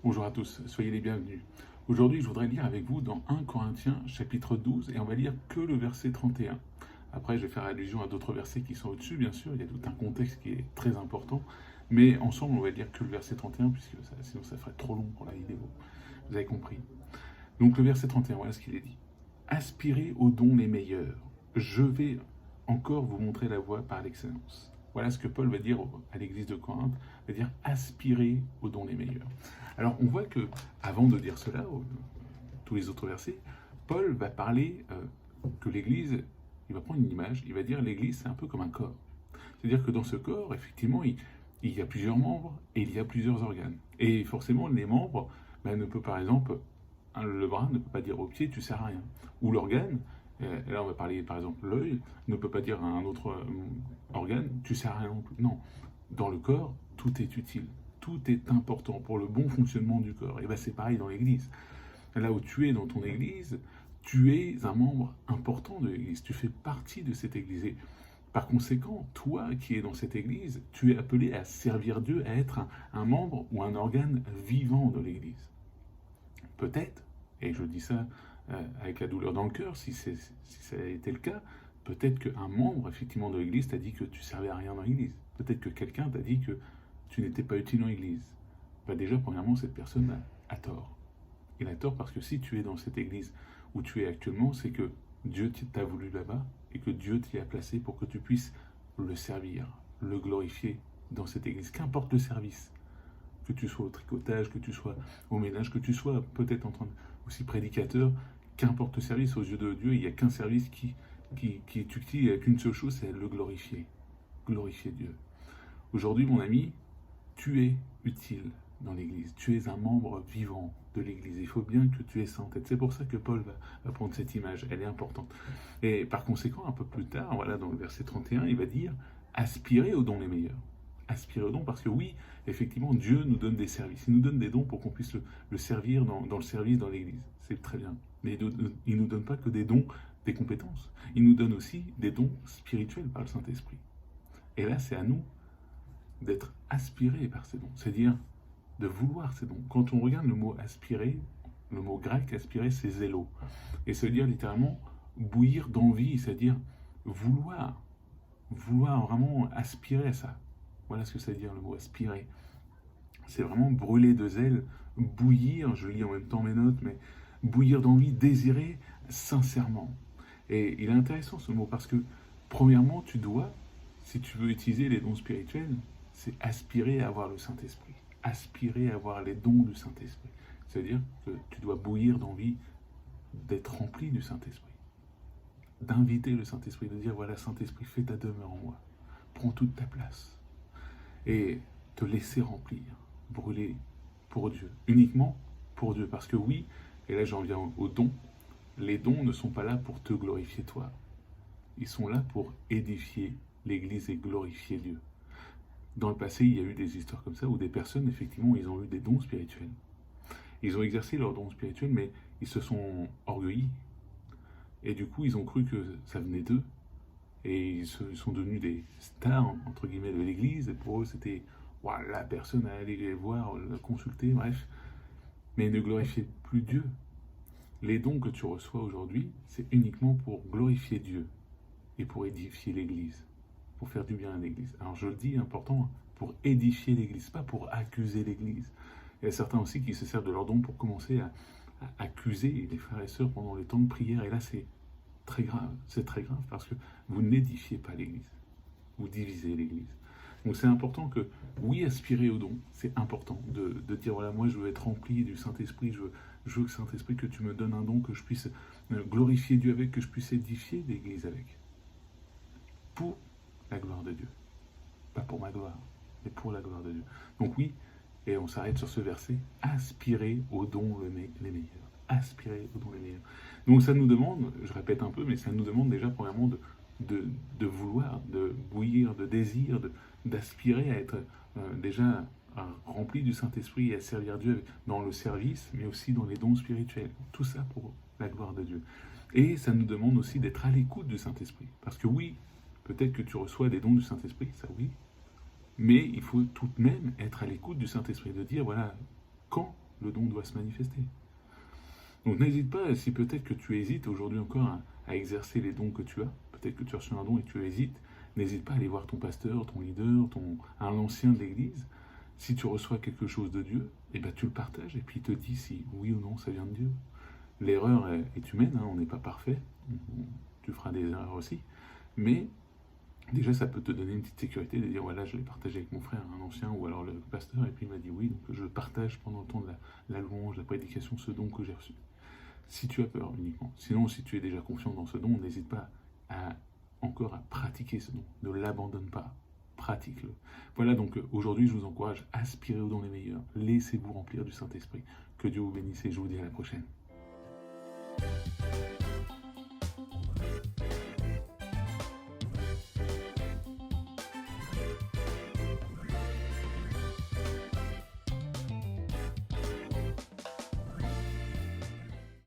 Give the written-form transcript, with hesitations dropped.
Bonjour à tous, soyez les bienvenus. Aujourd'hui, je voudrais lire avec vous dans 1 Corinthiens chapitre 12 et on va lire que le verset 31. Après, je vais faire allusion à d'autres versets qui sont au-dessus, bien sûr, il y a tout un contexte qui est très important, mais ensemble, on va lire que le verset 31 puisque sinon ça ferait trop long pour la vidéo. Vous avez compris. Donc le verset 31, voilà ce qu'il est dit. Aspirez aux dons les meilleurs. Je vais encore vous montrer la voie par l'excellence. Voilà ce que Paul va dire à l'église de Corinthe, va dire aspirer aux dons les meilleurs. Alors on voit que, avant de dire cela, tous les autres versets, Paul va parler que l'église, il va prendre une image, il va dire l'église c'est un peu comme un corps. C'est-à-dire que dans ce corps, effectivement, il y a plusieurs membres et il y a plusieurs organes. Et forcément, les membres ne peuvent par exemple, le bras ne peut pas dire au pied tu sers à rien. Ou l'organe, là on va parler par exemple l'œil, ne peut pas dire à un autre organe tu sers à rien non plus. Non, dans le corps, tout est utile. Tout est important pour le bon fonctionnement du corps. Et bien c'est pareil dans l'église. Là où tu es dans ton église, tu es un membre important de l'église. Tu fais partie de cette église. Et par conséquent, toi qui es dans cette église, tu es appelé à servir Dieu, à être un membre ou un organe vivant de l'église. Peut-être, et je dis ça avec la douleur dans le cœur, si ça a été le cas, peut-être qu'un membre effectivement de l'église t'a dit que tu servais à rien dans l'église. Peut-être que quelqu'un t'a dit que tu n'étais pas utile dans l'église. Déjà, premièrement, cette personne a tort. Il a tort parce que si tu es dans cette église où tu es actuellement, c'est que Dieu t'a voulu là-bas et que Dieu t'y a placé pour que tu puisses le servir, le glorifier dans cette église. Qu'importe le service, que tu sois au tricotage, que tu sois au ménage, que tu sois peut-être en train aussi prédicateur, qu'importe le service aux yeux de Dieu, il n'y a qu'un service qui est utile, il n'y a qu'une seule chose, c'est le glorifier. Glorifier Dieu. Aujourd'hui, mon ami, tu es utile dans l'Église. Tu es un membre vivant de l'Église. Il faut bien que tu aies ça en tête. C'est pour ça que Paul va prendre cette image. Elle est importante. Et par conséquent, un peu plus tard, voilà, dans le verset 31, il va dire « Aspirez aux dons les meilleurs ». Aspirer aux dons parce que oui, effectivement, Dieu nous donne des services. Il nous donne des dons pour qu'on puisse le servir dans le service dans l'Église. C'est très bien. Mais il ne nous donne pas que des dons, des compétences. Il nous donne aussi des dons spirituels par le Saint-Esprit. Et là, c'est à nous d'être aspiré par ces dons, c'est-à-dire de vouloir ces dons. Quand on regarde le mot aspirer, le mot grec aspirer, c'est zélo. Et ça veut dire littéralement bouillir d'envie, c'est-à-dire vouloir vraiment aspirer à ça. Voilà ce que ça veut dire le mot aspirer. C'est vraiment brûler de zèle, bouillir, je lis en même temps mes notes, mais bouillir d'envie, désirer sincèrement. Et il est intéressant ce mot parce que, premièrement, tu dois, si tu veux utiliser les dons spirituels, c'est aspirer à avoir le Saint-Esprit, aspirer à avoir les dons du Saint-Esprit. C'est-à-dire que tu dois bouillir d'envie d'être rempli du Saint-Esprit, d'inviter le Saint-Esprit, de dire voilà Saint-Esprit, fais ta demeure en moi, prends toute ta place et te laisser remplir, brûler pour Dieu, uniquement pour Dieu. Parce que oui, et là j'en viens aux dons, les dons ne sont pas là pour te glorifier toi, ils sont là pour édifier l'Église et glorifier Dieu. Dans le passé, il y a eu des histoires comme ça où des personnes, effectivement, ils ont eu des dons spirituels. Ils ont exercé leurs dons spirituels, mais ils se sont orgueillis. Et du coup, ils ont cru que ça venait d'eux. Et ils sont devenus des stars, entre guillemets, de l'Église. Et pour eux, c'était la personne à aller les voir, la consulter, bref. Mais ils ne glorifiaient plus Dieu. Les dons que tu reçois aujourd'hui, c'est uniquement pour glorifier Dieu et pour édifier l'Église, pour faire du bien à l'Église. Alors je le dis, important, pour édifier l'Église, pas pour accuser l'Église. Il y a certains aussi qui se servent de leurs dons pour commencer à accuser les frères et sœurs pendant les temps de prière. Et là, c'est très grave parce que vous n'édifiez pas l'Église, vous divisez l'Église. Donc c'est important que, oui, aspirer aux dons, c'est important de dire, voilà, moi je veux être rempli du Saint-Esprit, je veux que Saint-Esprit, que tu me donnes un don, que je puisse glorifier Dieu avec, que je puisse édifier l'Église avec. Pour la gloire de Dieu. Pas pour ma gloire, mais pour la gloire de Dieu. Donc oui, et on s'arrête sur ce verset, aspirer aux dons les meilleurs. Aspirer aux dons les meilleurs. Donc ça nous demande, je répète un peu, mais ça nous demande déjà premièrement de vouloir, de bouillir, de désir, d'aspirer à être déjà rempli du Saint-Esprit et à servir Dieu dans le service, mais aussi dans les dons spirituels. Tout ça pour la gloire de Dieu. Et ça nous demande aussi d'être à l'écoute du Saint-Esprit. Parce que oui, peut-être que tu reçois des dons du Saint-Esprit, ça oui, mais il faut tout de même être à l'écoute du Saint-Esprit, de dire, voilà, quand le don doit se manifester. Donc n'hésite pas, si peut-être que tu hésites aujourd'hui encore à exercer les dons que tu as, peut-être que tu as reçu un don et tu hésites, n'hésite pas à aller voir ton pasteur, ton leader, un ancien de l'église. Si tu reçois quelque chose de Dieu, eh ben tu le partages et puis il te dit si oui ou non ça vient de Dieu. L'erreur est humaine, hein, on n'est pas parfait, tu feras des erreurs aussi, mais déjà ça peut te donner une petite sécurité de dire voilà, je l'ai partagé avec mon frère, un ancien, ou alors le pasteur, et puis il m'a dit oui, donc je partage pendant le temps de la louange, la prédication, ce don que j'ai reçu. Si tu as peur uniquement. Sinon, si tu es déjà confiant dans ce don, n'hésite pas encore à pratiquer ce don. Ne l'abandonne pas. Pratique-le. Voilà, donc aujourd'hui, je vous encourage, aspirez aux dons les meilleurs. Laissez-vous remplir du Saint-Esprit. Que Dieu vous bénisse et je vous dis à la prochaine.